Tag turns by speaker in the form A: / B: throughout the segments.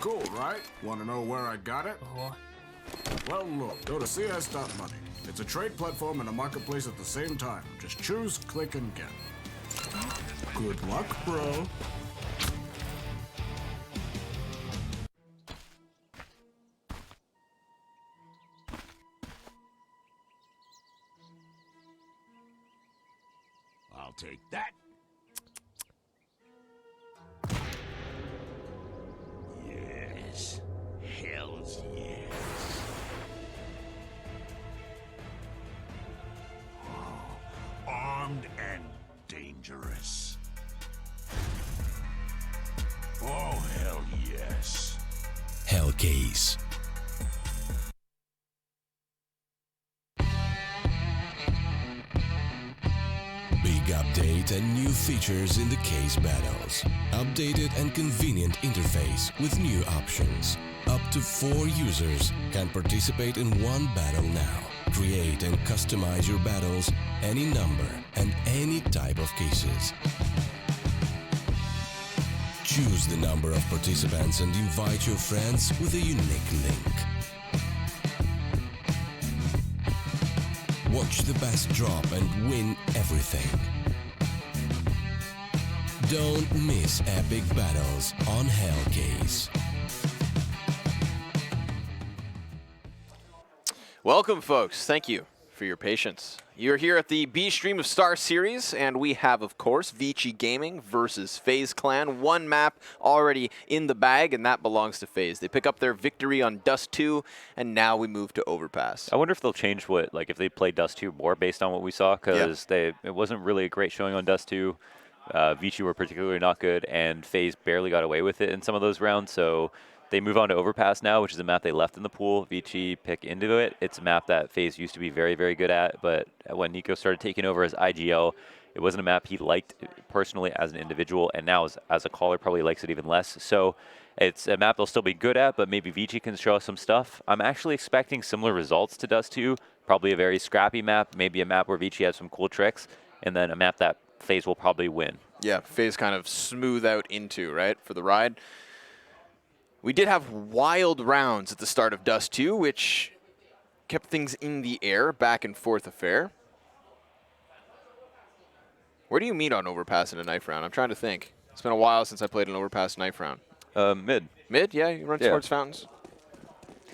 A: Cool, right? Want to know where I got it? Well, look, go to cs.money. It's a trade platform and a marketplace at the same time. Just choose, click, and get. Good luck, bro.
B: I'll take that. Yes. Hells yes. Oh, armed and dangerous. Oh, hell yes.
C: Hellcase. Big update and new features in the case battles. Updated and convenient interface with new options. Up to 4 users can participate in one battle now. Create and customize your battles, any number and any type of cases. Choose the number of participants and invite your friends with a unique link. Watch the best drop and win everything. Don't miss epic battles on Hellcase.
D: Welcome, folks. Thank you for your patience. You're here at the B stream of StarSeries, and we have, of course, ViCi Gaming versus FaZe Clan. One map already in the bag, and that belongs to FaZe. They pick up their victory on Dust 2, and now we move to Overpass.
E: I wonder if they'll change what, like if they play Dust 2 more based on what we saw, because it wasn't really a great showing on Dust 2. ViCi were particularly not good, and FaZe barely got away with it in some of those rounds, so they move on to Overpass now, which is a map they left in the pool. ViCi pick into it. It's a map that FaZe used to be very, very good at, but when Nico started taking over as IGL, it wasn't a map he liked personally as an individual, and now as a caller probably likes it even less. So it's a map they'll still be good at, but maybe ViCi can show us some stuff. I'm actually expecting similar results to Dust 2, probably a very scrappy map, maybe a map where ViCi has some cool tricks, and then a map that FaZe will probably win.
D: Yeah, FaZe kind of smooth out into, right, for the ride. We did have wild rounds at the start of Dust 2, which kept things in the air, back and forth affair. Where do you meet on Overpass in a knife round? I'm trying to think. It's been a while since I played an Overpass knife round.
E: Mid.
D: Mid? Yeah, you run towards fountains?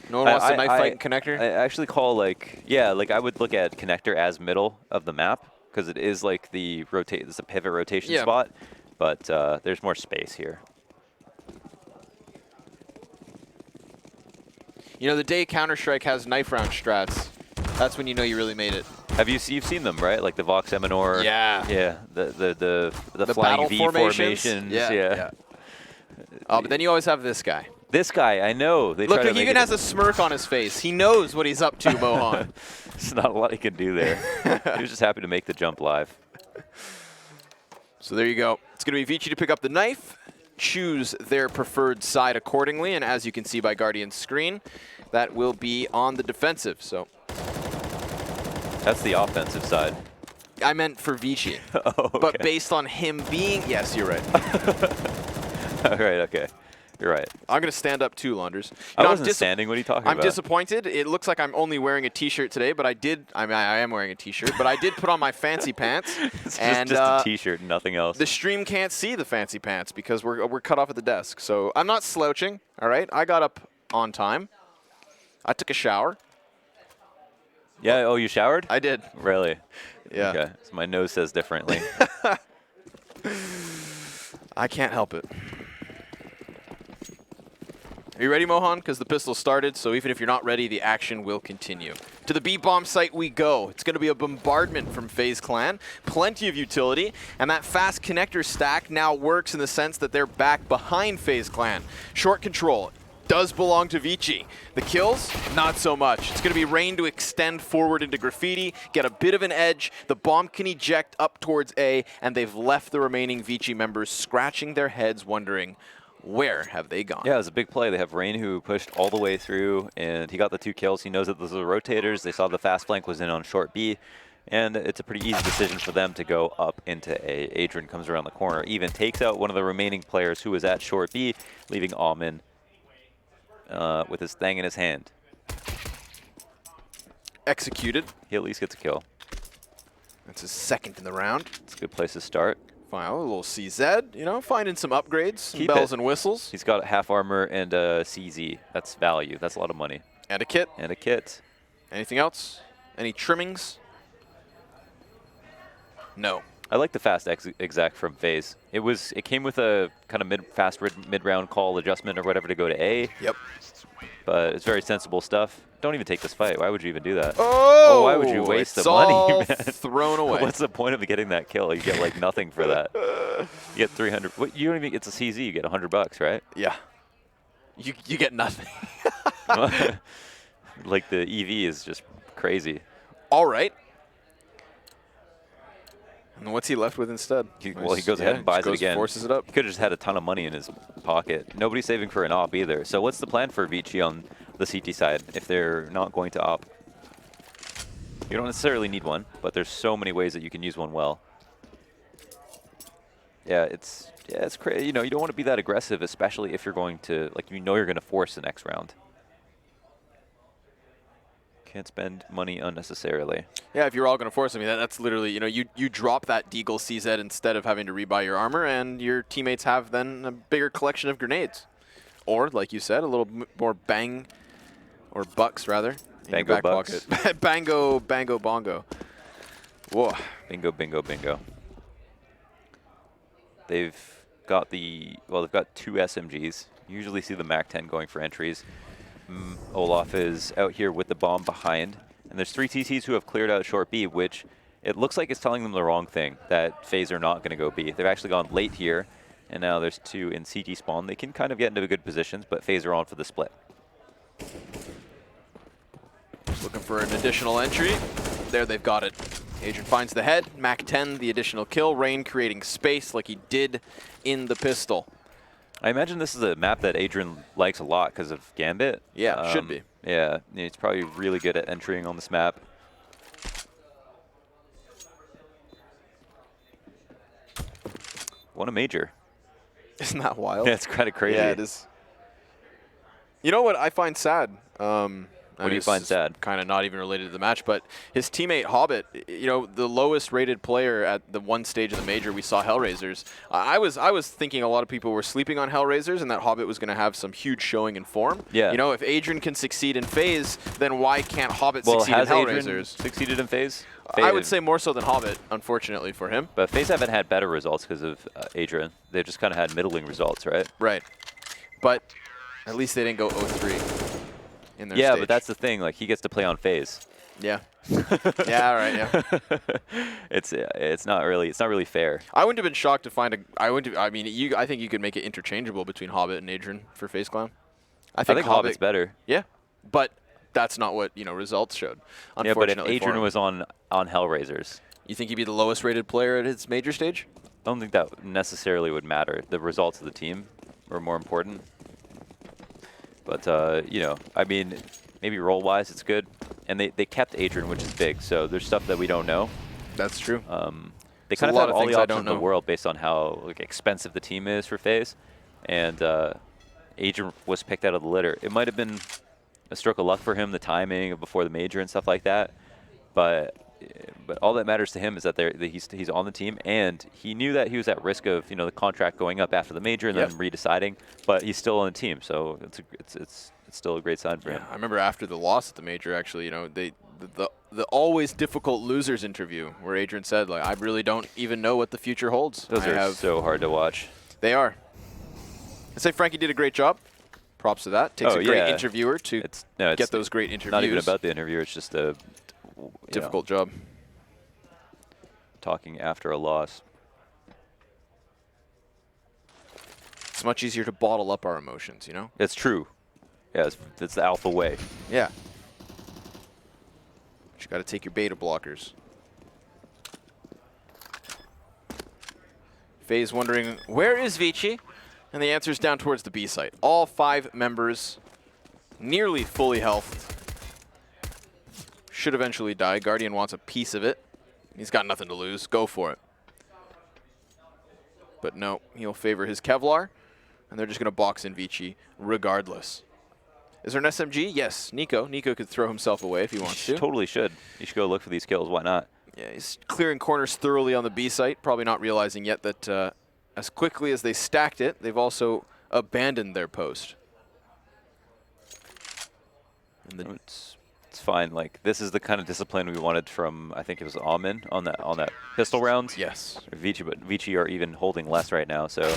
D: No one wants to knife fight in connector?
E: I actually call, like I would look at connector as middle of the map, because it is like it's a pivot rotation spot, but there's more space here.
D: You know, the day Counter-Strike has knife round strats, that's when you know you really made it.
E: You've seen them, right? Like the Vox Eminor.
D: Yeah.
E: Yeah. The flying V formations.
D: Yeah. Oh, but then you always have this guy.
E: This guy, I know.
D: Look, he even has a smirk on his face. He knows what he's up to, Mohan.
E: There's not a lot he can do there. He was just happy to make the jump live.
D: So there you go. It's going to be ViCi to pick up the knife, choose their preferred side accordingly, and as you can see by Guardian's screen, that will be on the defensive. So
E: that's the offensive side.
D: I meant for ViCi.
E: Oh, okay.
D: But based on him being... Yes, you're right.
E: All right, okay. You're right.
D: I'm going to stand up too, Launders.
E: I wasn't standing. What are you talking about?
D: I'm disappointed. It looks like I'm only wearing a T-shirt today, but I am wearing a T-shirt, but I did put on my fancy pants.
E: It's just a T-shirt and nothing else.
D: The stream can't see the fancy pants because we're cut off at the desk. So I'm not slouching, all right? I got up on time. I took a shower.
E: Yeah, oh, you showered?
D: I did.
E: Really?
D: Yeah.
E: Okay, so my nose says differently.
D: I can't help it. Are you ready, Mohan? Because the pistol started, so even if you're not ready, the action will continue. To the B-bomb site we go. It's going to be a bombardment from FaZe Clan. Plenty of utility, and that fast connector stack now works in the sense that they're back behind FaZe Clan. Short control does belong to ViCi. The kills, not so much. It's going to be Rain to extend forward into Graffiti, get a bit of an edge. The bomb can eject up towards A, and they've left the remaining ViCi members scratching their heads wondering, where have they gone?
E: Yeah, it was a big play. They have Rain who pushed all the way through, and he got the 2 kills. He knows that those are rotators. They saw the fast flank was in on short B, and it's a pretty easy decision for them to go up into A. Adrian comes around the corner, even takes out one of the remaining players who was at short B, leaving Almin with his thing in his hand.
D: Executed.
E: He at least gets a kill.
D: That's his second in the round.
E: It's a good place to start.
D: Fine, a little CZ, you know, finding some upgrades, some
E: Keep
D: bells
E: it.
D: and whistles.
E: He's got half armor and a CZ. That's value. That's a lot of money.
D: And a kit.
E: And a kit.
D: Anything else? Any trimmings? No.
E: I like the fast exec from FaZe. It came with a kind of mid-round call adjustment or whatever to go to A.
D: Yep.
E: But it's very sensible stuff. Don't even take this fight. Why would you even do that?
D: Oh,
E: why would you waste the
D: it's
E: money,
D: all
E: man?
D: thrown away.
E: What's the point of getting that kill? You get like nothing for that. You get 300. You don't even get the CZ. You get $100, right?
D: Yeah. You get nothing.
E: Like the EV is just crazy.
D: All right. And what's he left with instead?
E: He goes ahead and buys it again.
D: Forces it up.
E: He could have just had a ton of money in his pocket. Nobody's saving for an op either. So what's the plan for ViCi on the CT side if they're not going to op? You don't necessarily need one, but there's so many ways that you can use one well. Yeah, it's crazy. You know, you don't want to be that aggressive, especially if you're going to, like, you know you're going to force the next round. Can't spend money unnecessarily.
D: Yeah, if you're all going to force, I mean, that's literally, you know, you drop that Deagle CZ instead of having to rebuy your armor, and your teammates have then a bigger collection of grenades. Or, like you said, a little more bang, or bucks, rather. In your back
E: bucks.
D: pocket. Bango, bango, bongo. Whoa.
E: Bingo, bingo, bingo. They've got they've got 2 SMGs. You usually see the MAC-10 going for entries. Olaf is out here with the bomb behind. And there's 3 TTs who have cleared out short B, which it looks like it's telling them the wrong thing, that FaZe are not going to go B. They've actually gone late here, and now there's 2 in CT spawn. They can kind of get into good positions, but FaZe are on for the split.
D: Just looking for an additional entry. There, they've got it. Adrian finds the head. MAC-10, the additional kill. Rain creating space like he did in the pistol.
E: I imagine this is a map that Adrian likes a lot because of Gambit.
D: Yeah, should be.
E: Yeah, he's probably really good at entering on this map. Won a major.
D: Isn't that wild?
E: Yeah, it's kind of crazy.
D: Yeah, it is. You know what I find sad?
E: What do you find sad?
D: Kind of not even related to the match, but his teammate Hobbit, you know, the lowest rated player at the one stage of the major, we saw Hellraisers. I was thinking a lot of people were sleeping on Hellraisers and that Hobbit was going to have some huge showing in form.
E: Yeah.
D: You know, if Adrian can succeed in FaZe, then why can't Hobbit succeed in
E: has
D: Hellraisers?
E: Adrian succeeded in FaZe?
D: I would say more so than Hobbit, unfortunately for him.
E: But FaZe haven't had better results because of Adrian. They've just kind of had middling results, right?
D: Right. But at least they didn't go 0-3. In their
E: yeah,
D: stage.
E: but that's the thing. Like, he gets to play on FaZe.
D: Yeah. Yeah, all right, yeah.
E: It's not really fair.
D: I wouldn't have been shocked to find I think you could make it interchangeable between Hobbit and Adrian for FaZe Clan.
E: I think Hobbit's better.
D: Yeah. But that's not what, you know, results showed.
E: Yeah, but if
D: Unfortunately
E: Adrian was on Hellraisers,
D: you think he'd be the lowest rated player at his major stage?
E: I don't think that necessarily would matter. The results of the team are more important. But, you know, I mean, maybe role-wise it's good. And they kept Adrian, which is big. So there's stuff that we don't know.
D: That's true.
E: They
D: There's
E: kind
D: a
E: of
D: lot
E: have
D: of
E: all
D: things
E: the
D: I
E: options
D: don't
E: in the
D: know.
E: world based on how expensive the team is for FaZe. And Adrian was picked out of the litter. It might have been a stroke of luck for him, the timing of before the major and stuff like that. But all that matters to him is that he's on the team, and he knew that he was at risk of, you know, the contract going up after the major and then redeciding. But he's still on the team, so it's still a great sign for him.
D: I remember after the loss at the major, actually, you know, the always difficult losers interview where Adrian said, like, I really don't even know what the future holds.
E: Those are so hard to watch.
D: They are. I'd say Frankie did a great job. Props to that. Takes a great interviewer to get those great interviews.
E: Not even about the interviewer. It's just a
D: difficult job.
E: Talking after a loss.
D: It's much easier to bottle up our emotions, you know?
E: It's true. Yeah, it's the alpha way.
D: Yeah. But you got to take your beta blockers. FaZe wondering, where is ViCi? And the answer is down towards the B site. All 5 members nearly fully healthed. Should eventually die. Guardian wants a piece of it. He's got nothing to lose. Go for it. But no, he'll favor his Kevlar, and they're just going to box in ViCi regardless. Is there an SMG? Yes, Nico. Nico could throw himself away if he wants to.
E: Totally should. You should go look for these kills. Why not?
D: Yeah, he's clearing corners thoroughly on the B site, probably not realizing yet that as quickly as they stacked it, they've also abandoned their post. And
E: it's fine. Like, this is the kind of discipline we wanted from, I think it was Amin on that pistol round.
D: yes.
E: Or ViCi, but ViCi are even holding less right now. So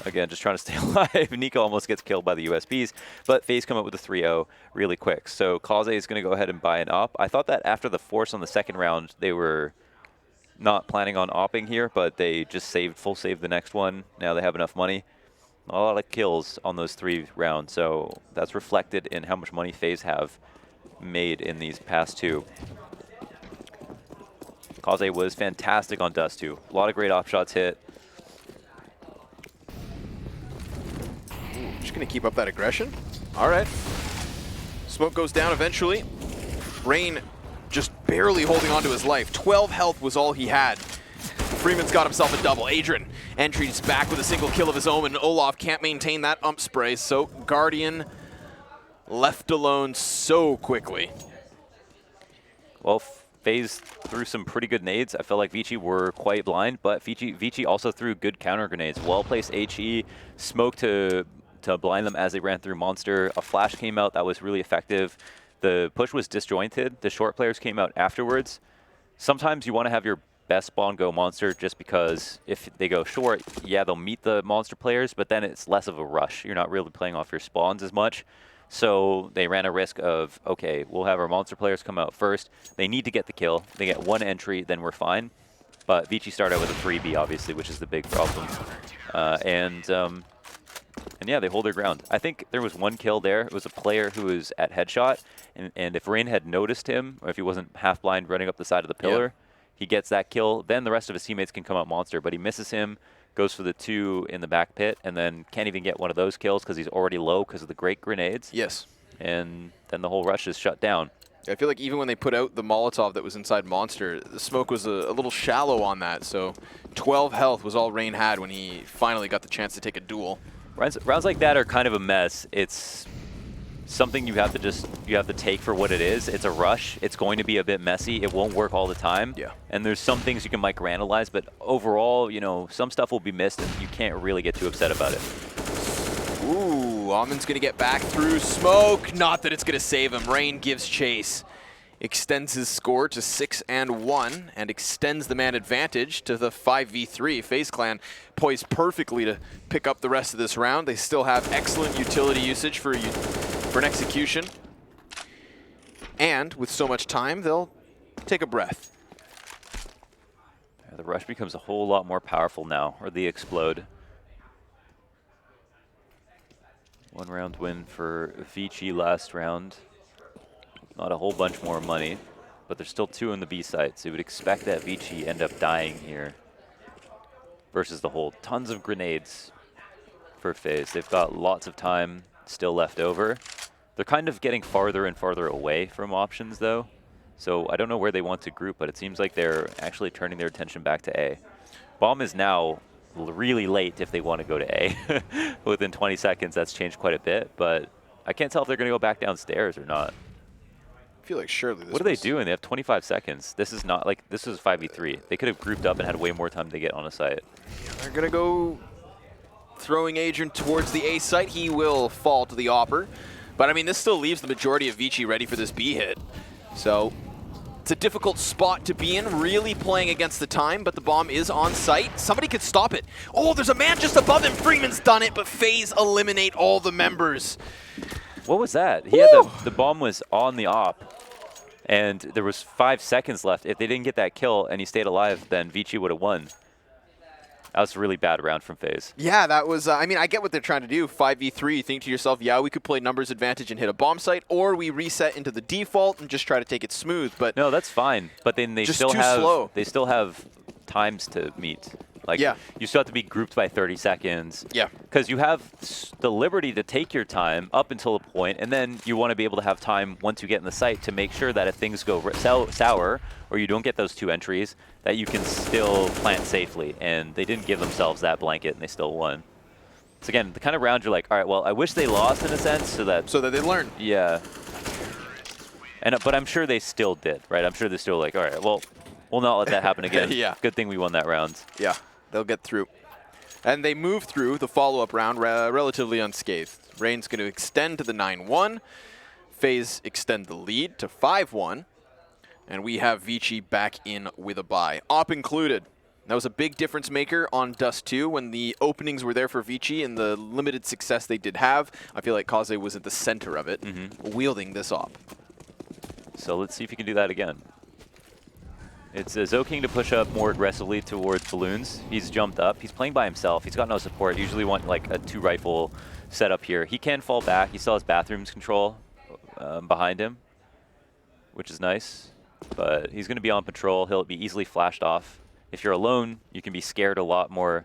E: again, just trying to stay alive. Nico almost gets killed by the USBs, but FaZe come up with a 3-0 really quick. So Kaze is going to go ahead and buy an op. I thought that after the force on the second round, they were not planning on opping here, but they just full saved the next one. Now they have enough money. A lot of kills on those 3 rounds, so that's reflected in how much money FaZe have made in these past 2. Kaze was fantastic on Dust 2. A lot of great op shots hit.
D: Just going to keep up that aggression. All right. Smoke goes down eventually. Rain just barely holding on to his life. 12 health was all he had. Freeman's got himself a double. Adrian entries back with a single kill of his own, and Olaf can't maintain that ump spray, so Guardian left alone so quickly.
E: Well, FaZe threw some pretty good nades. I felt like ViCi were quite blind, but ViCi also threw good counter grenades. Well-placed HE, smoke to blind them as they ran through Monster. A flash came out that was really effective. The push was disjointed. The short players came out afterwards. Sometimes you want to have your best spawn go Monster just because if they go short, yeah, they'll meet the Monster players, but then it's less of a rush. You're not really playing off your spawns as much. So they ran a risk of, okay, we'll have our Monster players come out first. They need to get the kill. They get 1 entry, then we're fine. But ViCi started out with a 3B, obviously, which is the big problem. And yeah, they hold their ground. I think there was 1 kill there. It was a player who was at headshot, and if Rain had noticed him, or if he wasn't half blind running up the side of the pillar, he gets that kill. Then the rest of his teammates can come out Monster, but he misses him, goes for the 2 in the back pit, and then can't even get one of those kills because he's already low because of the great grenades.
D: Yes.
E: And then the whole rush is shut down.
D: I feel like even when they put out the Molotov that was inside Monster, the smoke was a little shallow on that, so 12 health was all Rain had when he finally got the chance to take a duel.
E: Rounds like that are kind of a mess. It's something you have to take for what it is. It's a rush. It's going to be a bit messy. It won't work all the time.
D: Yeah.
E: And there's some things you can microanalyze, but overall, you know, some stuff will be missed and you can't really get too upset about it.
D: Ooh, Amin's going to get back through smoke. Not that it's going to save him. Rain gives chase. Extends his score to 6-1 and extends the man advantage to the 5v3. FaZe Clan poised perfectly to pick up the rest of this round. They still have excellent utility usage for an execution. And with so much time, they'll take a breath.
E: Yeah, the rush becomes a whole lot more powerful now, or the explode. 1 round win for ViCi last round. Not a whole bunch more money, but there's still 2 on the B side, so you would expect that ViCi end up dying here versus the hold. Tons of grenades for FaZe. They've got lots of time still left over. They're kind of getting farther and farther away from options, though, so I don't know where they want to group, but it seems like they're actually turning their attention back to A. Bomb is now really late if they want to go to A. Within 20 seconds, that's changed quite a bit, but I can't tell if they're going to go back downstairs or not.
D: I feel like surely this
E: What are they doing? They have 25 seconds. This is not like, this is 5v3. They could have grouped up and had way more time to get on a site.
D: They're going to go throwing Adrian towards the A site. He will fall to the Opper. But I mean, this still leaves the majority of ViCi ready for this B hit. So it's a difficult spot to be in, really playing against the time, but the bomb is on site. Somebody could stop it. Oh, there's a man just above him. Freeman's done it, but FaZe eliminate all the members.
E: What was that? He had the bomb was on the op, and there was 5 seconds left. If they didn't get that kill and he stayed alive, then ViCi would have won. That was a really bad round from FaZe.
D: Yeah, that was, I mean, I get what they're trying to do. 5v3, you think to yourself, yeah, we could play numbers advantage and hit a bomb site, or we reset into the default and just try to take it smooth. But
E: no, that's fine. But then they
D: just
E: still
D: too
E: have
D: slow.
E: They still have times to meet. Like,
D: yeah.
E: You still have to be grouped by 30 seconds.
D: Yeah.
E: Because you have the liberty to take your time up until a point, and then you want to be able to have time once you get in the site to make sure that if things go sour or you don't get those 2 entries, that you can still plant safely. And they didn't give themselves that blanket, and they still won. So again, the kind of round you're like, all right, well, I wish they lost in a sense so that
D: they learn.
E: Yeah. But I'm sure they still did, right? I'm sure they're still like, all right, well, we'll not let that happen again.
D: Yeah.
E: Good thing we won that round.
D: Yeah, they'll get through. And they move through the follow-up round relatively unscathed. Reign's going to extend to the 9-1. FaZe extend the lead to 5-1. And we have ViCi back in with a bye. Op included. That was a big difference maker on Dust 2 when the openings were there for ViCi and the limited success they did have. I feel like FaZe was at the center of it, wielding this op.
E: So let's see if he can do that again. It's Zoking to push up more aggressively towards balloons. He's jumped up. He's playing by himself. He's got no support. Usually want like a 2-rifle setup here. He can fall back. He still has bathrooms control behind him, which is nice. But he's going to be on patrol. He'll be easily flashed off. If you're alone, you can be scared a lot more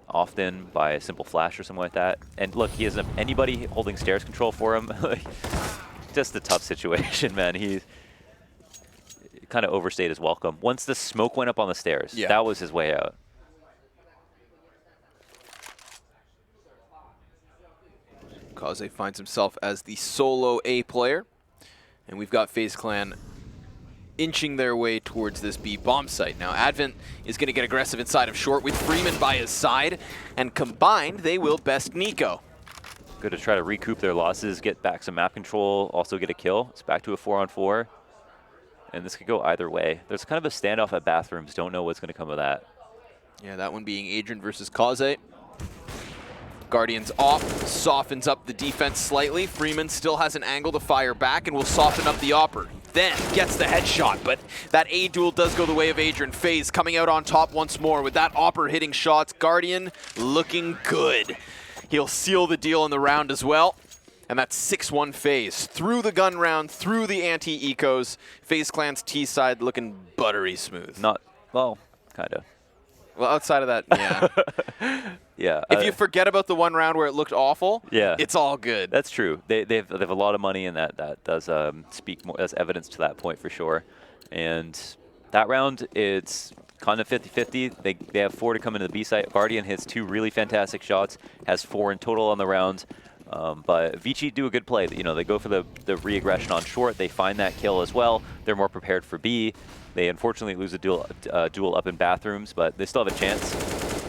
E: often by a simple flash or something like that. And look, he isn't anybody holding stairs control for him. Just a tough situation, man. He kind of overstayed his welcome. Once the smoke went up on the stairs, that was his way out.
D: FaZe finds himself as the solo A player. And we've got FaZe Clan inching their way towards this B bomb site. Now Advent is going to get aggressive inside of short with Freeman by his side. And combined, they will best Nico.
E: Good to try to recoup their losses, get back some map control, also get a kill. It's back to a 4-on-4. And this could go either way. There's kind of a standoff at bathrooms. Don't know what's going to come of that.
D: Yeah, that one being Adrian versus FaZe. Guardian's off, softens up the defense slightly. Freeman still has an angle to fire back and will soften up the Opper. Then gets the headshot, but that A duel does go the way of Adrian. FaZe coming out on top once more with that Opper hitting shots. Guardian looking good. He'll seal the deal in the round as well. And that's 6-1 FaZe. Through the gun round, through the anti-ecos. FaZe Clan's T side looking buttery smooth.
E: Not, well, kind of.
D: Well, outside of that, yeah.
E: Yeah.
D: If you forget about the one round where it looked awful,
E: yeah,
D: it's all good.
E: That's true. They have a lot of money, and that does speak more as evidence to that point for sure. And that round, it's kind of 50-50. They have 4 to come into the B site. Guardian hits 2 really fantastic shots, has 4 in total on the round. But ViCi do a good play. You know, they go for the re-aggression on short. They find that kill as well. They're more prepared for B. They unfortunately lose a duel up in bathrooms, but they still have a chance.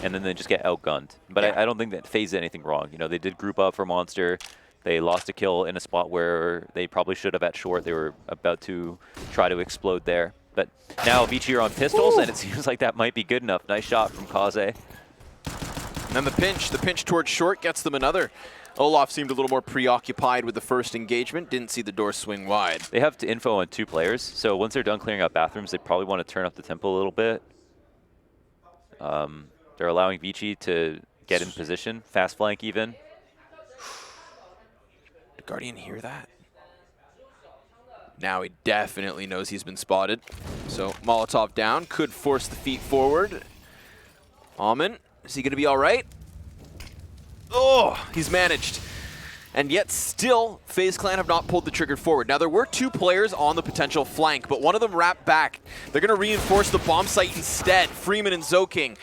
E: And then they just get outgunned. But yeah. I don't think that FaZe did anything wrong. You know, they did group up for Monster. They lost a kill in a spot where they probably should have at short. They were about to try to explode there. But now ViCi are on pistols, and it seems like that might be good enough. Nice shot from FaZe.
D: And then the pinch towards short gets them another. Olaf seemed a little more preoccupied with the first engagement, didn't see the door swing wide.
E: They have info on 2 players, so once they're done clearing out bathrooms, they probably want to turn up the tempo a little bit. They're allowing ViCi to get in position, fast flank even.
D: Did Guardian hear that? Now he definitely knows he's been spotted. So Molotov down, could force the feet forward. Alman, is he going to be all right? Oh, he's managed. And yet still, FaZe Clan have not pulled the trigger forward. Now there were 2 players on the potential flank, but one of them wrapped back. They're going to reinforce the bomb site instead. Freeman and Zoking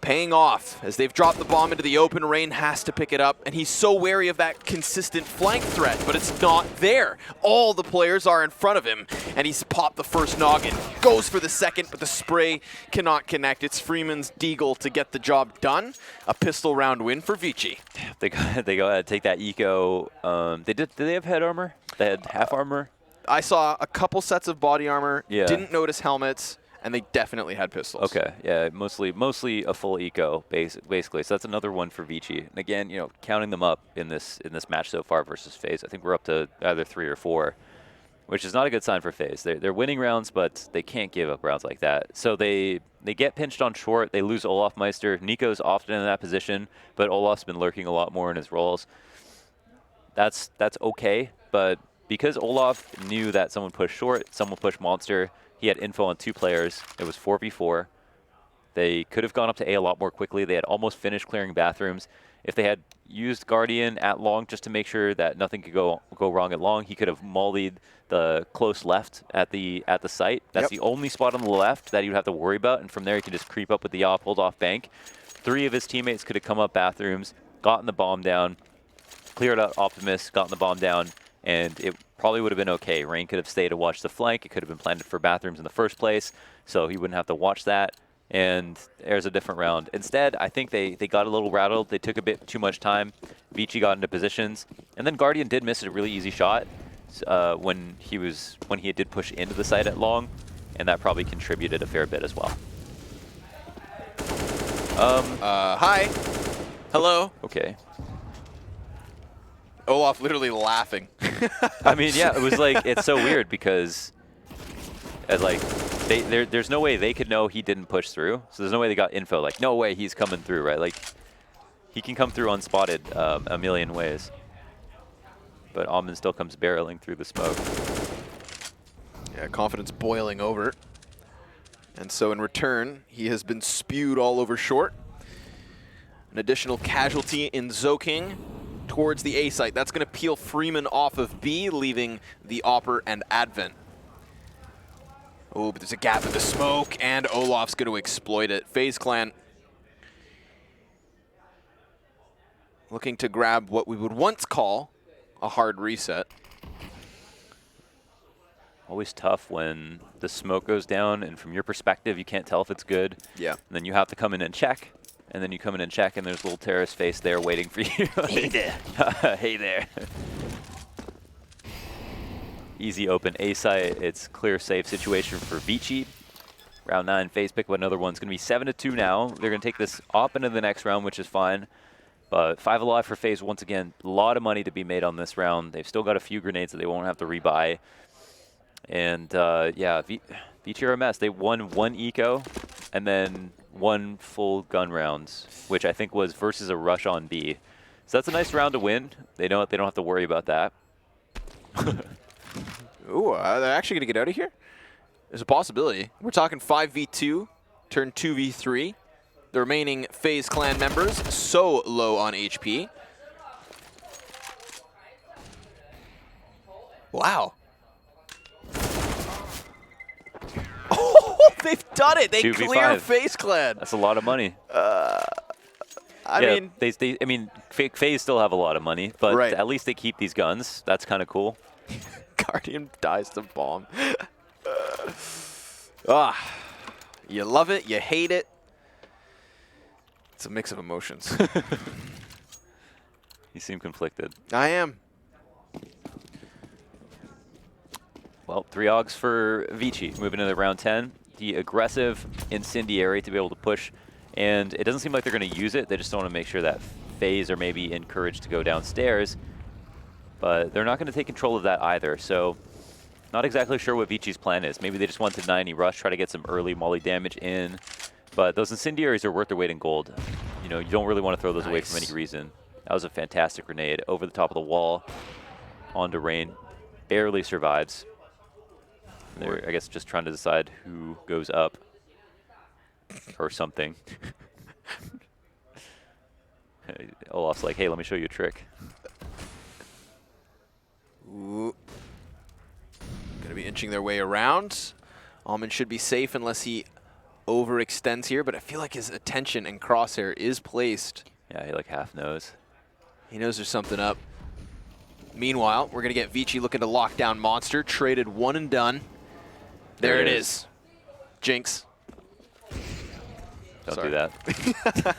D: paying off as they've dropped the bomb into the open. Rain has to pick it up, and he's so wary of that consistent flank threat, but it's not there. All the players are in front of him, and he's popped the first noggin. Goes for the second, but the spray cannot connect. It's Freeman's deagle to get the job done. A pistol round win for ViCi.
E: They go ahead, take that eco. Did they have head armor? They had half armor?
D: I saw a couple sets of body armor,
E: yeah.
D: Didn't notice helmets, and they definitely had pistols.
E: Okay, yeah, mostly a full eco, basically. So that's another one for ViCi. And again, you know, counting them up in this match so far versus FaZe, I think we're up to either 3 or 4, which is not a good sign for FaZe. They're winning rounds, but they can't give up rounds like that. So they get pinched on short. They lose Olaf Meister. Nico's often in that position, but Olaf's been lurking a lot more in his roles. That's okay, but because Olaf knew that someone pushed short, someone pushed Monster, he had info on 2 players. It was 4v4. They could have gone up to A a lot more quickly. They had almost finished clearing bathrooms. If they had used Guardian at long just to make sure that nothing could go wrong at long, he could have mollied the close left at the site. That's the only spot on the left that you'd have to worry about, and from there he could just creep up with the op, hold off bank. 3 of his teammates could have come up bathrooms, gotten the bomb down, cleared out Optimus, gotten the bomb down, and it probably would have been okay. Rain could have stayed to watch the flank. It could have been planted for bathrooms in the first place, so he wouldn't have to watch that. And there's a different round. Instead, I think they got a little rattled. They took a bit too much time. ViCi got into positions, and then Guardian did miss a really easy shot when he did push into the site at long, and that probably contributed a fair bit as well.
D: Hi. Hello.
E: Okay.
D: Olaf literally laughing.
E: I mean, yeah, it was like, it's so weird because as like there's no way they could know he didn't push through. So there's no way they got info. Like, no way he's coming through, right? Like, he can come through unspotted a million ways. But Almond still comes barreling through the smoke.
D: Yeah, confidence boiling over. And so in return, he has been spewed all over short. An additional casualty in Zoking towards the A site. That's going to peel Freeman off of B, leaving the Opper and Advent. Oh, but there's a gap in the smoke, and Olaf's going to exploit it. FaZe Clan looking to grab what we would once call a hard reset.
E: Always tough when the smoke goes down, and from your perspective, you can't tell if it's good.
D: Yeah.
E: And then you have to come in and check, and then you come in and check, and there's a little terrorist face there waiting for you. Hey there. Hey there. Easy open A site. It's clear safe situation for ViCi. Round 9, FaZe pick up another one. It's going to be 7-2 now. They're going to take this up into the next round, which is fine. But 5 alive for FaZe once again. A lot of money to be made on this round. They've still got a few grenades that they won't have to rebuy. And yeah, ViCi are a mess. They won 1 eco and then 1 full gun rounds, which I think was versus a rush on B. So that's a nice round to win. They don't have to worry about that.
D: Ooh, they're actually going to get out of here? There's a possibility. We're talking 5v2, turn 2v3. The remaining FaZe Clan members so low on HP. Wow. Oh, they've done it. They
E: 2v5.
D: clear FaZe Clan.
E: That's a lot of money.
D: I mean,
E: I mean, FaZe still have a lot of money, but
D: right.
E: At least they keep these guns. That's kind of cool.
D: Guardian dies to bomb. You love it, you hate it. It's a mix of emotions.
E: You seem conflicted.
D: I am.
E: Well, 3 Augs for ViCi. Moving into round 10. The aggressive incendiary to be able to push. And it doesn't seem like they're going to use it. They just want to make sure that FaZe are maybe encouraged to go downstairs. But they're not going to take control of that either. So not exactly sure what ViCi's plan is. Maybe they just want to 90 rush, try to get some early molly damage in. But those incendiaries are worth their weight in gold. You know, you don't really want to throw those away for any reason. That was a fantastic grenade. Over the top of the wall. Onto Rain. Barely survives. They're, I guess, just trying to decide who goes up. Or something. Olaf's like, hey, let me show you a trick.
D: Ooh. Gonna be inching their way around. Almond should be safe unless he overextends here, but I feel like his attention and crosshair is placed.
E: Yeah, he like half knows.
D: He knows there's something up. Meanwhile, we're gonna get ViCi looking to lock down Monster. Traded 1 and done. There it is. Jinx.
E: Don't
D: Sorry.
E: do that.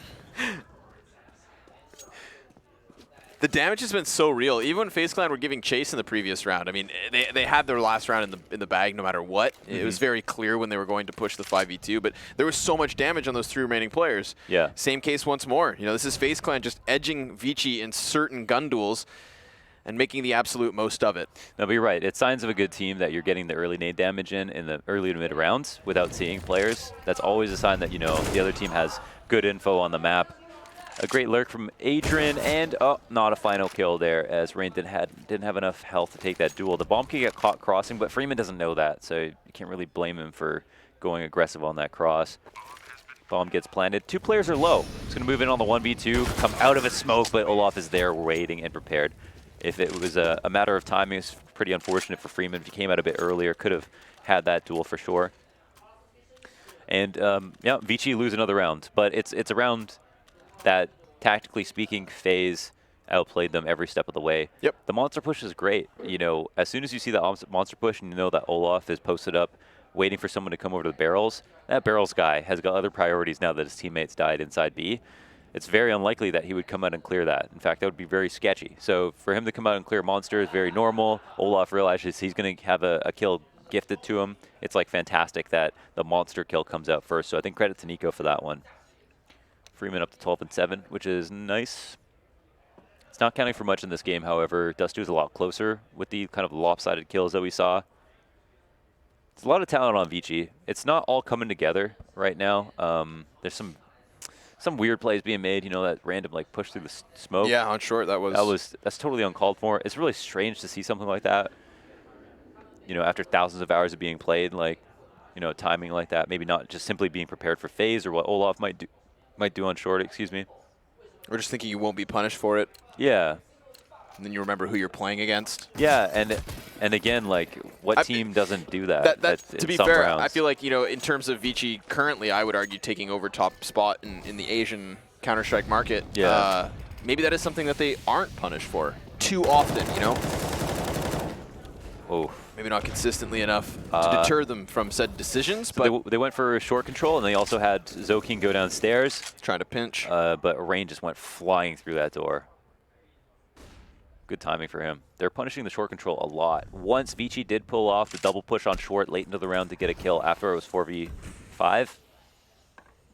D: The damage has been so real. Even when FaZe Clan were giving chase in the previous round, I mean, they had their last round in the bag no matter what. It was very clear when they were going to push the 5v2, but there was so much damage on those 3 remaining players.
E: Yeah.
D: Same case once more. You know, this is FaZe Clan just edging ViCi in certain gun duels and making the absolute most of it.
E: No, but you're right. It's signs of a good team that you're getting the early nade damage in the early to mid rounds without seeing players. That's always a sign that, you know, the other team has good info on the map. A great lurk from Adrian, and not a final kill there, as Rain didn't have enough health to take that duel. The bomb can get caught crossing, but Freeman doesn't know that, so you can't really blame him for going aggressive on that cross. Bomb gets planted. 2 players are low. It's going to move in on the 1v2, come out of a smoke, but Olaf is there waiting and prepared. If it was a matter of timing, it's pretty unfortunate for Freeman. If he came out a bit earlier, could have had that duel for sure. And yeah, ViCi lose another round, but it's a round that tactically speaking, FaZe outplayed them every step of the way.
D: Yep.
E: The monster push is great. You know, as soon as you see the monster push and you know that Olaf is posted up waiting for someone to come over to the barrels, that barrels guy has got other priorities now that his teammates died inside B. It's very unlikely that he would come out and clear that. In fact, that would be very sketchy. So for him to come out and clear monster is very normal. Olaf realizes he's going to have a kill gifted to him. It's like fantastic that the monster kill comes out first. So I think credit to Nico for that one. Freeman up to 12 and 7, which is nice. It's not counting for much in this game, however. Dust2 is a lot closer with the kind of lopsided kills that we saw. There's a lot of talent on ViCi. It's not all coming together right now. There's some weird plays being made, you know, that random like push through the smoke.
D: Yeah, on short,
E: that's totally uncalled for. It's really strange to see something like that, you know, after thousands of hours of being played, like, you know, timing like that. Maybe not just simply being prepared for FaZe or what Olaf might do on short, excuse me.
D: Or just thinking you won't be punished for it.
E: Yeah.
D: And then you remember who you're playing against.
E: Yeah, and again, like, what team doesn't do that?
D: To be fair, I feel like, you know, in terms of ViCi currently, I would argue taking over top spot in the Asian Counter-Strike market.
E: Yeah.
D: Maybe that is something that they aren't punished for too often, you know?
E: Oh.
D: Maybe not consistently enough to deter them from said decisions.
E: So
D: but
E: they went for short control, and they also had Zoking go downstairs.
D: Trying to pinch.
E: But Rain just went flying through that door. Good timing for him. They're punishing the short control a lot. Once ViCi did pull off the double push on short late into the round to get a kill after it was 4v5,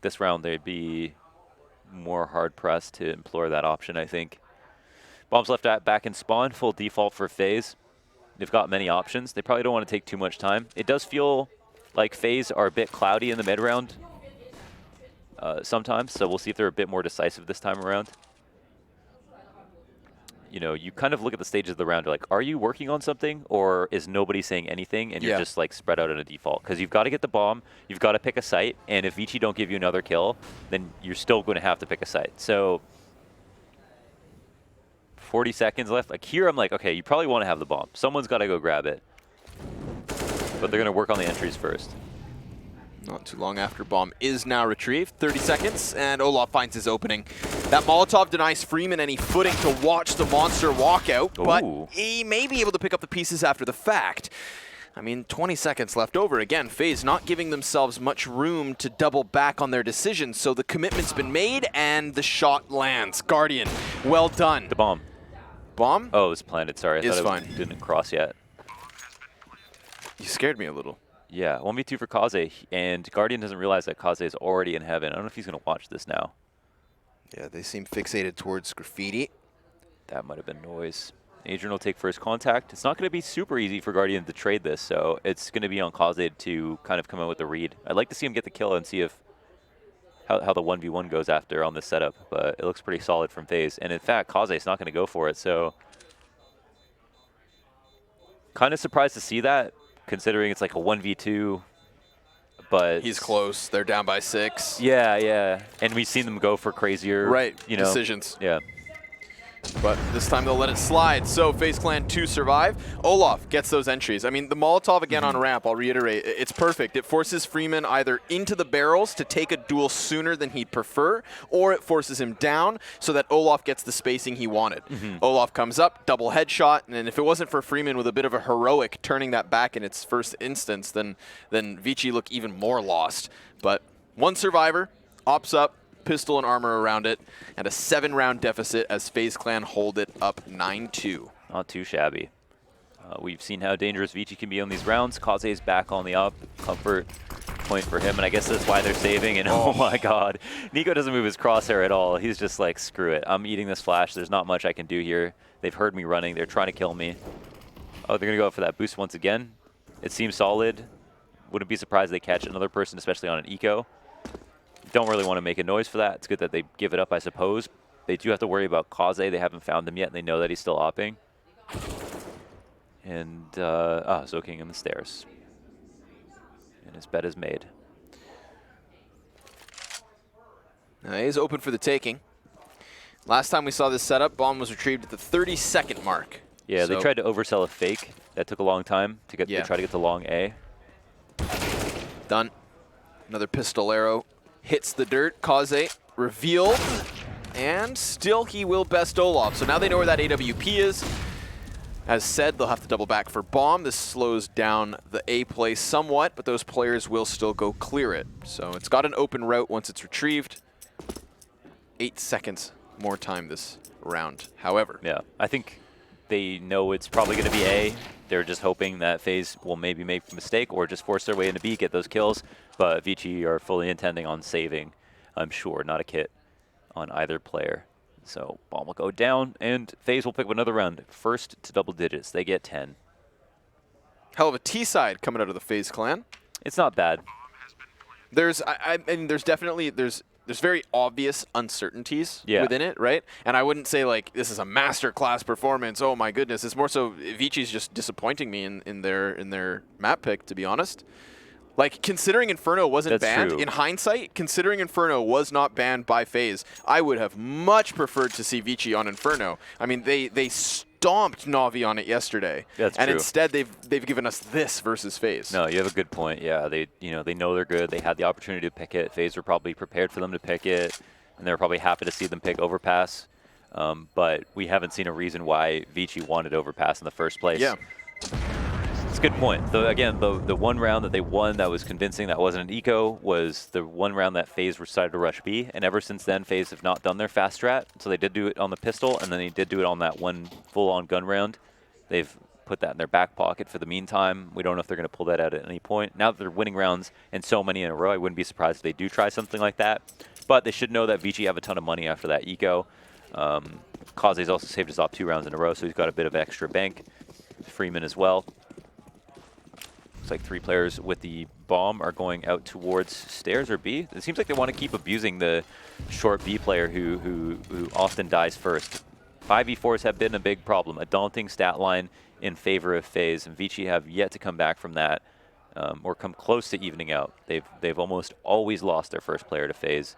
E: this round they'd be more hard-pressed to implore that option, I think. Bombs left back in spawn, full default for FaZe. They've got many options. They probably don't want to take too much time. It does feel like FaZe are a bit cloudy in the mid-round sometimes, so we'll see if they're a bit more decisive this time around. You know, you kind of look at the stages of the round, you're like, are you working on something, or is nobody saying anything, and you're just like spread out in a default? Because you've got to get the bomb, you've got to pick a site, and if ViCi don't give you another kill, then you're still going to have to pick a site. So 40 seconds left. Like here, I'm like, okay, you probably want to have the bomb. Someone's got to go grab it. But they're going to work on the entries first.
D: Not too long after bomb is now retrieved. 30 seconds, and Olaf finds his opening. That Molotov denies Freeman any footing to watch the monster walk out, but he may be able to pick up the pieces after the fact. I mean, 20 seconds left over. Again, FaZe not giving themselves much room to double back on their decisions, so the commitment's been made, and the shot lands. Guardian, well done.
E: The bomb.
D: Bomb?
E: Oh, it was planted. Sorry, I thought
D: it
E: didn't cross yet.
D: You scared me a little.
E: Yeah, 1v2 for Kaze, and Guardian doesn't realize that Kaze is already in heaven. I don't know if he's going to watch this now.
D: Yeah, they seem fixated towards graffiti.
E: That might have been noise. Adrian will take first contact. It's not going to be super easy for Guardian to trade this, so it's going to be on Kaze to kind of come out with the read. I'd like to see him get the kill and see if how the 1v1 goes after on this setup, but it looks pretty solid from FaZe. And in fact, Kaze is not going to go for it, so kind of surprised to see that, considering it's like a 1v2, but
D: he's close. They're down by 6.
E: Yeah, yeah. And we've seen them go for crazier
D: decisions.
E: Yeah.
D: But this time they'll let it slide. So FaZe Clan 2 survive. Olaf gets those entries. I mean, the Molotov again on ramp, I'll reiterate, it's perfect. It forces Freeman either into the barrels to take a duel sooner than he'd prefer, or it forces him down so that Olaf gets the spacing he wanted. Olaf comes up, double headshot, and if it wasn't for Freeman with a bit of a heroic turning that back in its first instance, then ViCi look even more lost. But one survivor, ops up, pistol and armor around it, and a 7-round deficit as FaZe Clan hold it up 9-2.
E: Not too shabby. We've seen how dangerous ViCi can be on these rounds. Kaze is back on the up. Comfort point for him, and I guess that's why they're saving. And oh my god, Nico doesn't move his crosshair at all. He's just like, screw it. I'm eating this flash. There's not much I can do here. They've heard me running. They're trying to kill me. Oh, they're going to go for that boost once again. It seems solid. Wouldn't be surprised they catch another person, especially on an eco. Don't really want to make a noise for that. It's good that they give it up, I suppose. They do have to worry about Kaze. They haven't found him yet, and they know that he's still opping. And, Zoking in the stairs. And his bet is made.
D: Now, he is open for the taking. Last time we saw this setup, bomb was retrieved at the 30-second mark.
E: Yeah, they tried to oversell a fake. That took a long time to get. They try to get to long A.
D: Done. Another pistol arrow hits the dirt. Kaze revealed. and still he will best Olaf. So now they know where that AWP is. As said, they'll have to double back for bomb. This slows down the A play somewhat, but those players will still go clear it. So it's got an open route once it's retrieved. 8 seconds more time this round, however.
E: Yeah, I think they know it's probably going to be A. They're just hoping that FaZe will maybe make a mistake or just force their way into B, get those kills. But ViCi are fully intending on saving, I'm sure, not a kit on either player. So bomb will go down, and FaZe will pick up another round. First to double digits. They get 10.
D: Hell of a T side coming out of the FaZe clan.
E: It's not bad.
D: There's, I mean, there's definitely, there's very obvious uncertainties within it, right? And I wouldn't say like this is a masterclass performance. Oh my goodness, it's more so ViCi's just disappointing me in their map pick, to be honest. Like, considering Inferno wasn't banned, in hindsight, considering Inferno was not banned by FaZe, I would have much preferred to see ViCi on Inferno. I mean, they stomped Na'Vi on it yesterday.
E: That's
D: and
E: true.
D: Instead, they've given us this versus FaZe.
E: No, you have a good point. Yeah, they know they're good. They had the opportunity to pick it. FaZe were probably prepared for them to pick it, and they're probably happy to see them pick Overpass. But we haven't seen a reason why ViCi wanted Overpass in the first place.
D: Yeah.
E: It's a good point. Again, the one round that they won that was convincing, that wasn't an eco, was the one round that FaZe decided to rush B. And ever since then, FaZe have not done their fast strat. So they did do it on the pistol, and then they did do it on that one full-on gun round. They've put that in their back pocket for the meantime. We don't know if they're going to pull that out at any point. Now that they're winning rounds and so many in a row, I wouldn't be surprised if they do try something like that. But they should know that ViCi have a ton of money after that eco. Kaze's also saved his op 2 rounds in a row, so he's got a bit of extra bank. Freeman as well. Looks like 3 players with the bomb are going out towards stairs or B. It seems like they want to keep abusing the short B player who often dies first. 5v4s have been a big problem, a daunting stat line in favor of FaZe, and ViCi have yet to come back from that or come close to evening out. They've almost always lost their first player to FaZe.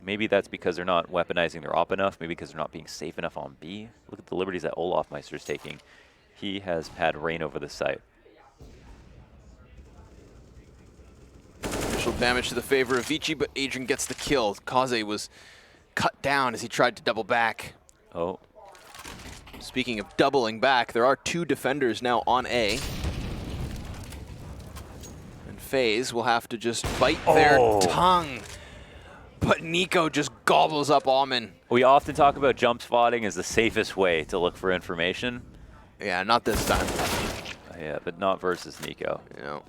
E: Maybe that's because they're not weaponizing their op enough, maybe because they're not being safe enough on B. Look at the liberties that Olaf Meister's taking. He has had reign over the site.
D: Initial damage to the favor of ViCi, but Adrian gets the kill. Kaze was cut down as he tried to double back.
E: Oh.
D: Speaking of doubling back, there are 2 defenders now on A. And FaZe will have to just bite their tongue. But Nico just gobbles up Almond.
E: We often talk about jump spotting as the safest way to look for information.
D: Yeah, not this time.
E: Yeah, but not versus Nico.
D: You know,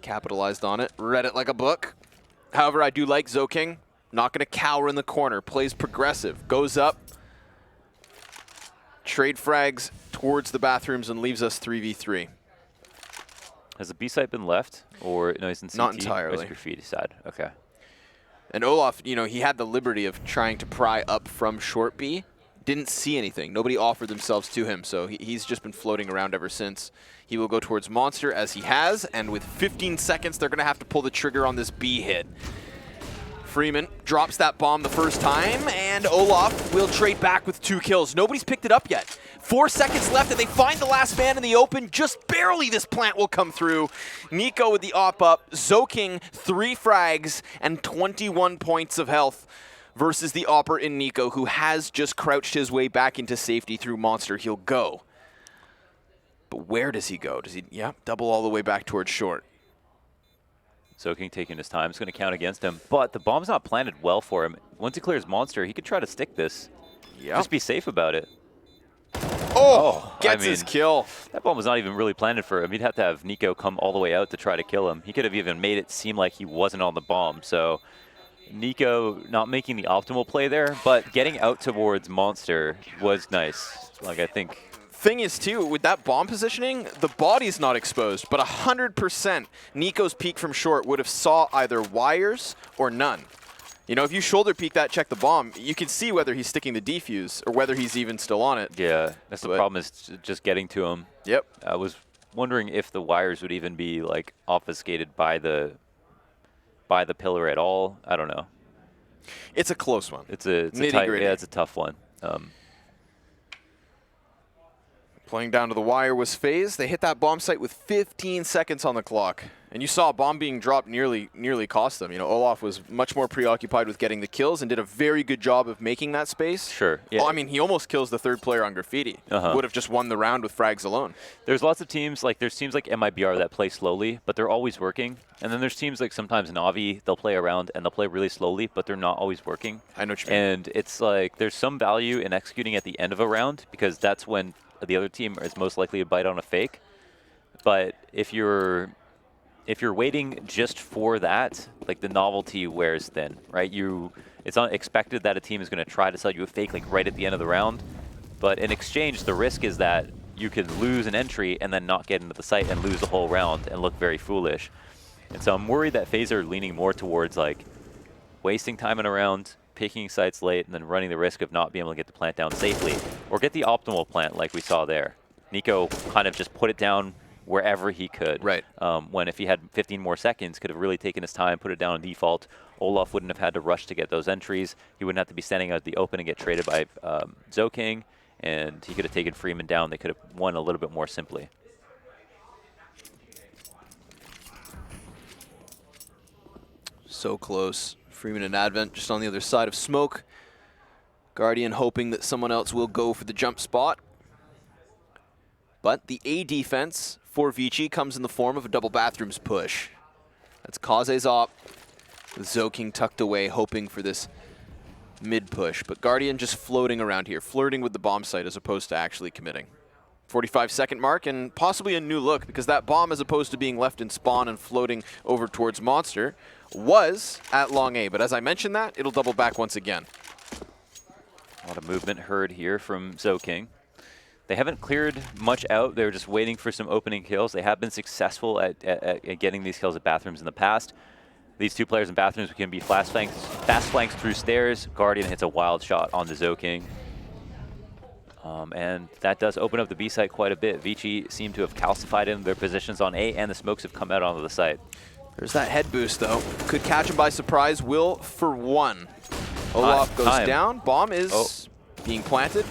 D: capitalized on it, read it like a book. However, I do like Zoking. Not going to cower in the corner. Plays progressive. Goes up. Trade frags towards the bathrooms and leaves us 3v3.
E: Has the B site been left? Or no, he's in CT?
D: Not entirely.
E: Or is graffiti side? Okay.
D: And Olaf, you know, he had the liberty of trying to pry up from short B. Didn't see anything. Nobody offered themselves to him, so he's just been floating around ever since. He will go towards Monster as he has, and with 15 seconds, they're going to have to pull the trigger on this B hit. Freeman drops that bomb the first time, and Olaf will trade back with 2 kills. Nobody's picked it up yet. 4 seconds left, and they find the last man in the open. Just barely this plant will come through. Nico with the op up. Zoking 3 frags and 21 points of health versus the opper in Nico, who has just crouched his way back into safety through Monster. He'll go. But where does he go? Does he, double all the way back towards short.
E: Zoking taking his time. It's going to count against him. But the bomb's not planted well for him. Once he clears Monster, he could try to stick this.
D: Yeah.
E: Just be safe about it.
D: Gets his kill.
E: That bomb was not even really planted for him. He'd have to have Nico come all the way out to try to kill him. He could have even made it seem like he wasn't on the bomb. So Nico not making the optimal play there, but getting out towards Monster was nice. Like, I think...
D: Thing is, too, with that bomb positioning, the body's not exposed, but 100% Nico's peek from short would have saw either wires or none. You know, if you shoulder peek that, check the bomb, you can see whether he's sticking the defuse or whether he's even still on it.
E: Yeah, that's the problem, is just getting to him.
D: Yep.
E: I was wondering if the wires would even be, like, obfuscated by the pillar at all. I don't know.
D: It's a close one.
E: It's a tough one.
D: Playing down to the wire was FaZe. They hit that bomb site with 15 seconds on the clock. And you saw a bomb being dropped nearly cost them. You know, Olaf was much more preoccupied with getting the kills and did a very good job of making that space.
E: Sure. Yeah.
D: Well, I mean, he almost kills the third player on Graffiti. Would have just won the round with frags alone.
E: There's lots of teams, like there's teams like MIBR that play slowly, but they're always working. And then there's teams like sometimes Navi, they'll play around and they'll play really slowly, but they're not always working.
D: I know what you mean.
E: And it's like there's some value in executing at the end of a round because that's when the other team is most likely to bite on a fake. But if you're waiting just for that, like the novelty wears thin, right? It's not expected that a team is going to try to sell you a fake like right at the end of the round. But in exchange, the risk is that you could lose an entry and then not get into the site and lose the whole round and look very foolish. And so I'm worried that FaZe are leaning more towards like wasting time in a round, picking sites late, and then running the risk of not being able to get the plant down safely or get the optimal plant like we saw there. Nico kind of just put it down wherever he could.
D: Right.
E: When if he had 15 more seconds, could have really taken his time, put it down on default. Olaf wouldn't have had to rush to get those entries. He wouldn't have to be standing out the open and get traded by Zoking, and he could have taken Freeman down. They could have won a little bit more simply.
D: So close. Freeman and Advent just on the other side of smoke. Guardian hoping that someone else will go for the jump spot. But the A defense for ViCi comes in the form of a double bathrooms push. That's Kaze's op, with Zoking tucked away, hoping for this mid push. But Guardian just floating around here, flirting with the bomb site as opposed to actually committing. 45-second mark and possibly a new look because that bomb, as opposed to being left in spawn and floating over towards Monster, was at long A. But as I mentioned that, it'll double back once again.
E: A lot of movement heard here from Zoking. They haven't cleared much out. They're just waiting for some opening kills. They have been successful at getting these kills at bathrooms in the past. These two players in bathrooms can be fast flanks through stairs. Guardian hits a wild shot on the Zoking. And that does open up the B site quite a bit. ViCi seem to have calcified in their positions on A, and the smokes have come out onto the site.
D: There's that head boost, though. Could catch him by surprise. Will for one. Olaf goes down. Bomb is being planted.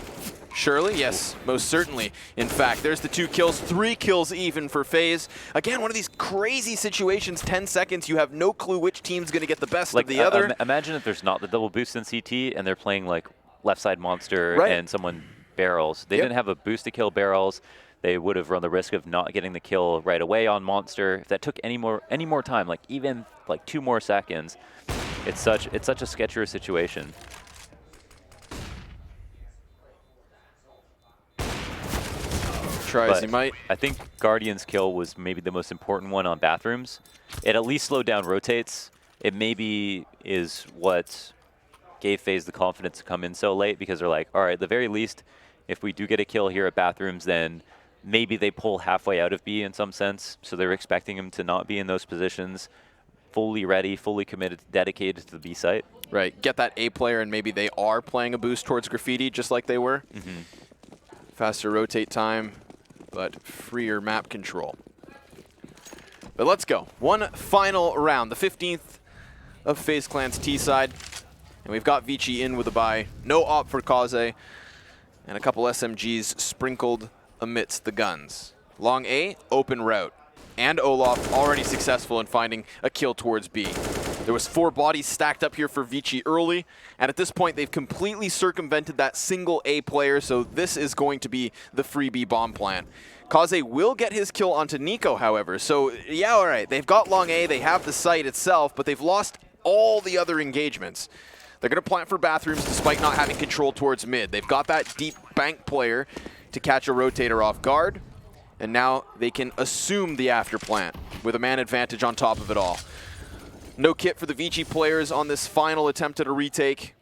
D: Surely, yes, most certainly. In fact, there's the 2 kills, 3 kills even for FaZe. Again, one of these crazy situations, 10 seconds, you have no clue which team's going to get the best of the other.
E: Imagine if there's not the double boost in CT and they're playing like left side Monster and someone barrels. They didn't have a boost to kill barrels. They would have run the risk of not getting the kill right away on Monster. If that took any more time, like even like 2 more seconds, it's such a sketchier situation.
D: Try as he might.
E: I think Guardian's kill was maybe the most important one on bathrooms. It at least slowed down rotates. It maybe is what gave FaZe the confidence to come in so late because they're like, all right, at the very least, if we do get a kill here at bathrooms, then maybe they pull halfway out of B in some sense. So they're expecting him to not be in those positions, fully ready, fully committed, dedicated to the B site.
D: Right. Get that A player and maybe they are playing a boost towards Graffiti just like they were. Faster rotate time, but freer map control. But let's go. One final round, the 15th of FaZe Clan's T side. And we've got ViCi in with a buy. No op for Kaze. And a couple SMGs sprinkled amidst the guns. Long A, open route. And Olaf already successful in finding a kill towards B. There was 4 bodies stacked up here for ViCi early, and at this point they've completely circumvented that single A player, so this is going to be the free B bomb plant. Kaze will get his kill onto Nico, however, so yeah, all right, they've got long A, they have the site itself, but they've lost all the other engagements. They're going to plant for bathrooms despite not having control towards mid. They've got that deep bank player to catch a rotator off guard, and now they can assume the after plant with a man advantage on top of it all. No kit for the ViCi players on this final attempt at a retake.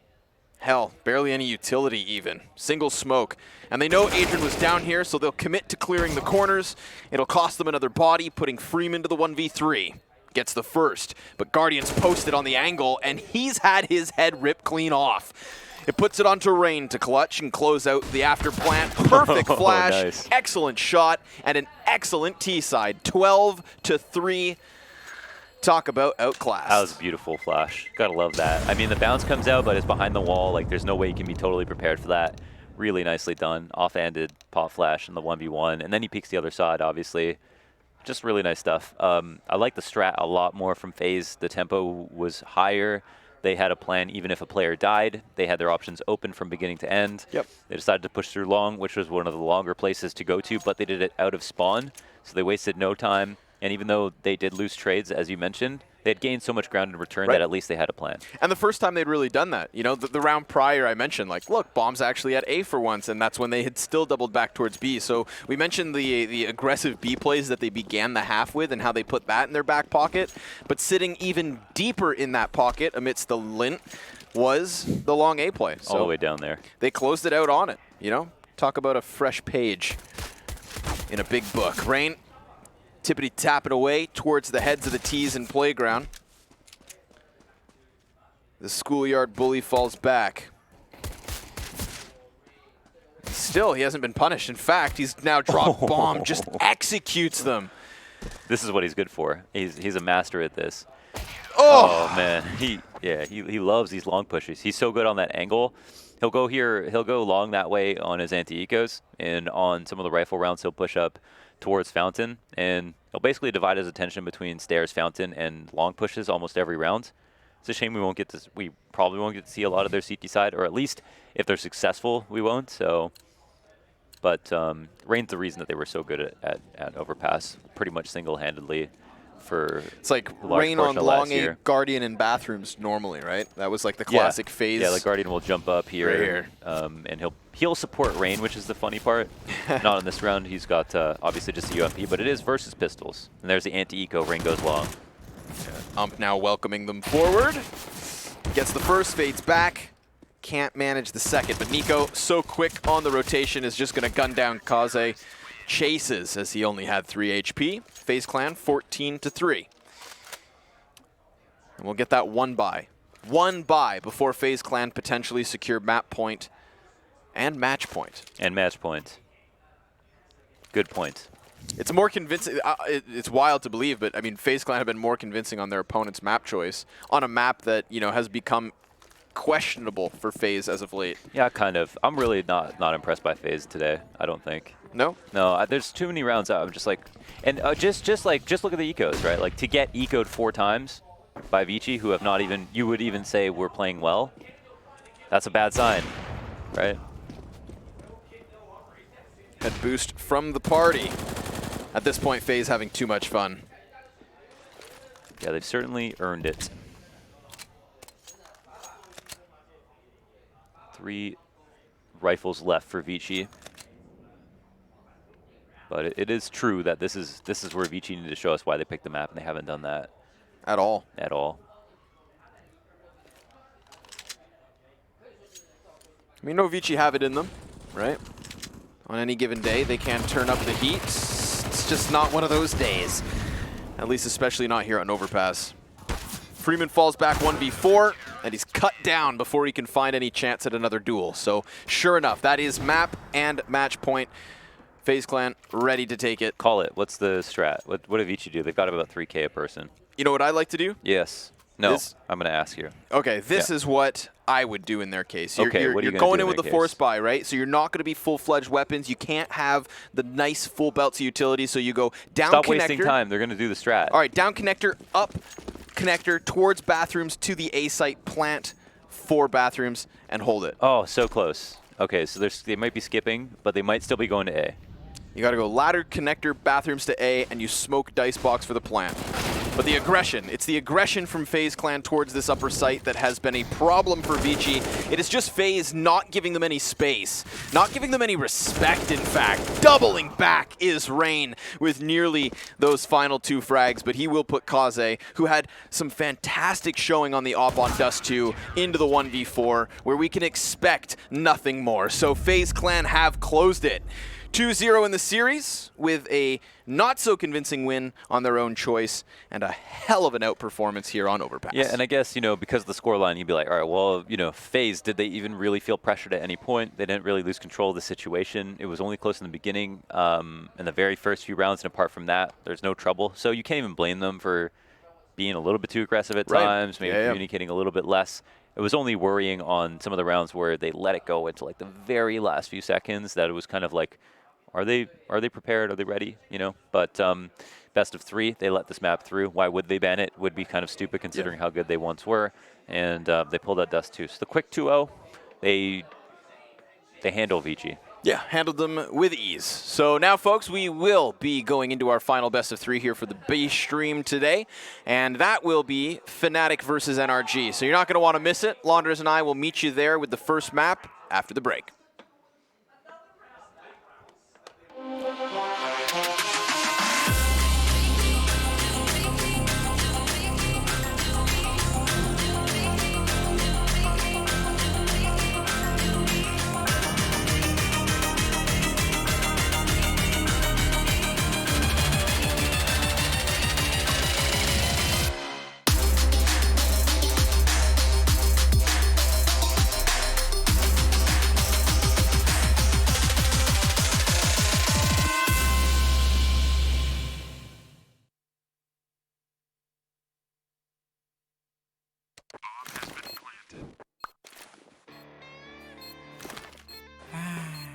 D: Hell, barely any utility even. Single smoke. And they know Adrian was down here, so they'll commit to clearing the corners. It'll cost them another body, putting Freeman to the 1v3. Gets the first, but Guardian's posted on the angle, and he's had his head ripped clean off. It puts it onto Rain to clutch and close out the after plant. Perfect flash,
E: Nice.
D: Excellent shot, and an excellent T-side. 12-3. Talk about outclassed.
E: That was a beautiful flash. Gotta love that. I mean, the bounce comes out, but it's behind the wall. Like, there's no way you can be totally prepared for that. Really nicely done. Off-handed pop flash in the 1v1, and then he peeks the other side, obviously. Just really nice stuff. I like the strat a lot more from FaZe. The tempo was higher. They had a plan even if a player died. They had their options open from beginning to end.
D: Yep.
E: They decided to push through long, which was one of the longer places to go to, but they did it out of spawn, so they wasted no time. And even though they did lose trades, as you mentioned, they had gained so much ground in return that at least they had a plan.
D: And the first time they'd really done that, you know, the round prior I mentioned, like, look, bomb's actually at A for once, and that's when they had still doubled back towards B. So we mentioned the aggressive B plays that they began the half with and how they put that in their back pocket. But sitting even deeper in that pocket amidst the lint was the long A play. So
E: all the way down there.
D: They closed it out on it, you know? Talk about a fresh page in a big book. Rain, tippity tap it away towards the heads of the T's and playground. The schoolyard bully falls back. Still, he hasn't been punished. In fact, he's now dropped bomb, just executes them.
E: This is what he's good for. He's a master at this.
D: Oh,
E: man, he loves these long pushes. He's so good on that angle. He'll go here, he'll go long that way on his anti-ecos, and on some of the rifle rounds he'll push up towards Fountain, and he'll basically divide his attention between stairs, Fountain, and long pushes almost every round. It's a shame we probably won't get to see a lot of their CT side, or at least if they're successful, we won't. So, but Rain's the reason that they were so good at Overpass, pretty much single-handedly for
D: it's like
E: a large
D: Rain on
E: portion of
D: long
E: last
D: A
E: year.
D: Guardian in bathrooms normally, right? That was like the classic phase.
E: Yeah, the Guardian will jump up here, and he'll support Rain, which is the funny part. Not in this round. He's got obviously just a UMP, but it is versus pistols. And there's the anti-eco. Rain goes long.
D: Ump now welcoming them forward. Gets the first, fades back. Can't manage the second, but Nico, so quick on the rotation, is just going to gun down Kaze. Chases as he only had 3 HP. FaZe Clan 14-3. And we'll get that one buy. One buy before FaZe Clan potentially secure map point and match point.
E: And match point. Good point.
D: It's more convincing. It's wild to believe, but I mean, FaZe Clan have been more convincing on their opponent's map choice on a map that, you know, has become questionable for FaZe as of late.
E: Yeah, kind of. I'm really not impressed by FaZe today. I don't think.
D: No.
E: No, there's too many rounds out. I'm just like, and just look at the ecos, right? Like to get ecoed 4 times by ViCi, who have not even, you would even say we're playing well. That's a bad sign, right?
D: Head boost from the party. At this point, FaZe having too much fun.
E: Yeah, they've certainly earned it. 3 rifles left for ViCi. But it is true that this is where ViCi needed to show us why they picked the map, and they haven't done that.
D: At all.
E: At all.
D: We know ViCi have it in them, right? On any given day, they can turn up the heat. It's just not one of those days. At least especially not here on Overpass. Freeman falls back 1v4, and he's cut down before he can find any chance at another duel. So sure enough, that is map and match point. FaZe Clan ready to take it.
E: Call it. What's the strat? What do ViCi do? They've got about 3K a person.
D: You know what I like to do?
E: Yes. No,
D: This-
E: I'm going to ask you.
D: Okay, this is what I would do in their case. You're,
E: Okay,
D: you're,
E: what are you
D: you're
E: gonna
D: going
E: do
D: in
E: in
D: with
E: their
D: the force
E: case?
D: buy, right? So you're not going to be full-fledged weapons. You can't have the nice full belts of utility, so you go down
E: Stop
D: connector.
E: wasting time. They're going to do the strat.
D: All right, down connector, up connector, towards bathrooms, to the A site, plant 4 bathrooms, and hold it.
E: Oh, so close. Okay, so they might be skipping, but they might still be going to A.
D: You got to go ladder, connector, bathrooms to A, and you smoke dice box for the plant. But the aggression, it's the aggression from FaZe Clan towards this upper site that has been a problem for ViCi. It is just FaZe not giving them any space, not giving them any respect, in fact. Doubling back is Rain with nearly those final 2 frags, but he will put Kaze, who had some fantastic showing on the op on Dust 2, into the 1v4, where we can expect nothing more. So FaZe Clan have closed it. 2-0 in the series with a not-so-convincing win on their own choice and a hell of an outperformance here on Overpass.
E: Yeah, and I guess, you know, because of the scoreline, you'd be like, all right, well, you know, FaZe, did they even really feel pressured at any point? They didn't really lose control of the situation. It was only close in the beginning, in the very first few rounds, and apart from that, there's no trouble. So you can't even blame them for being a little bit too aggressive at times, maybe communicating a little bit less. it was only worrying on some of the rounds where they let it go into like the very last few seconds that it was kind of like, are they prepared? Are they ready? You know, but best of 3, they let this map through. Why would they ban it? Would be kind of stupid considering how good they once were. And they pulled out Dust 2. So the quick 2-0, they handle ViCi.
D: Yeah, handled them with ease. So now, folks, we will be going into our final best of 3 here for the base stream today, and that will be Fnatic versus NRG. So you're not going to want to miss it. Launders and I will meet you there with the first map after the break.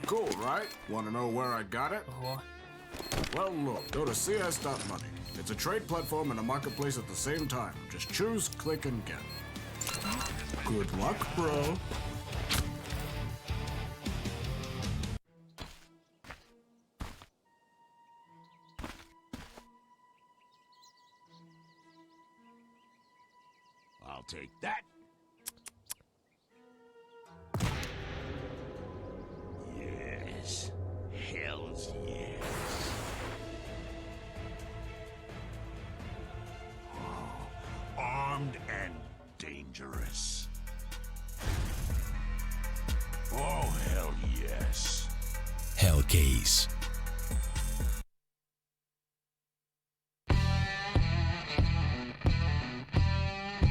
A: Cool, right? Want to know where I got it? Well, look, go to CS.money. It's a trade platform and a marketplace at the same time. Just choose, click, and get. Good luck, bro.
B: I'll take that. Yes. Hells yes. Oh, armed and dangerous. Oh, hell yes.
C: Hellcase.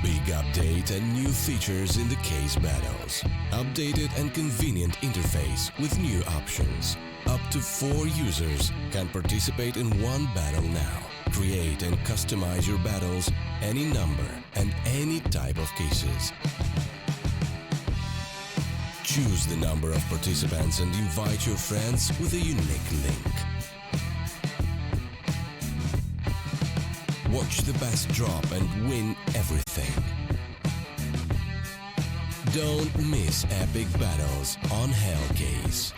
C: Big update and new features in the case battles. Updated and convenient interface with new options. Up to 4 users can participate in one battle now. Create and customize your battles, any number and any type of cases. Choose the number of participants and invite your friends with a unique link. Watch the best drop and win everything. Don't miss epic battles on Hellcase.